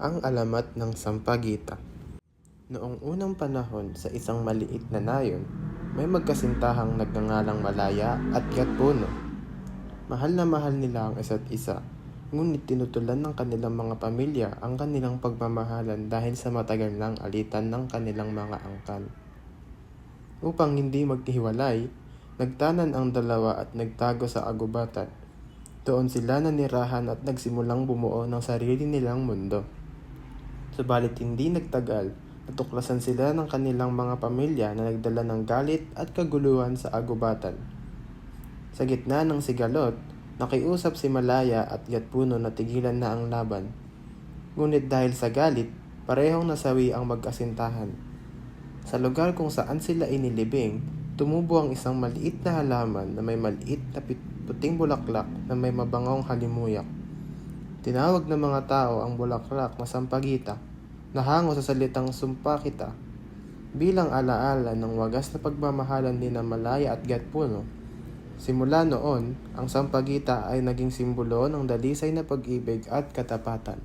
Ang alamat ng Sampaguita. Noong unang panahon sa isang maliit na nayon, may magkasintahang nagngangalang Malaya at Gatpuno. Mahal na mahal nila ang isa't isa, ngunit tinutulan ng kanilang mga pamilya ang kanilang pagmamahalan dahil sa matagal ng alitan ng kanilang mga angkan. Upang hindi maghiwalay, nagtanan ang dalawa at nagtago sa agubatan. Doon sila nanirahan at nagsimulang bumuo ng sarili nilang mundo. Subalit hindi nagtagal, natuklasan sila ng kanilang mga pamilya na nagdala ng galit at kaguluhan sa agubatan. Sa gitna ng sigalot, nakiusap si Malaya at Gatpuno na tigilan na ang laban. Ngunit dahil sa galit, parehong nasawi ang magkasintahan. Sa lugar kung saan sila inilibing, tumubo ang isang maliit na halaman na may maliit na puting bulaklak na may mabangong halimuyak. Tinawag ng mga tao ang bulaklak na Sampaguita, nahango sa salitang Sumpakita. Bilang alaala ng wagas na pagmamahalan ni na Malaya at Gatpuno, simula noon, ang Sampaguita ay naging simbolo ng dalisay na pag-ibig at katapatan.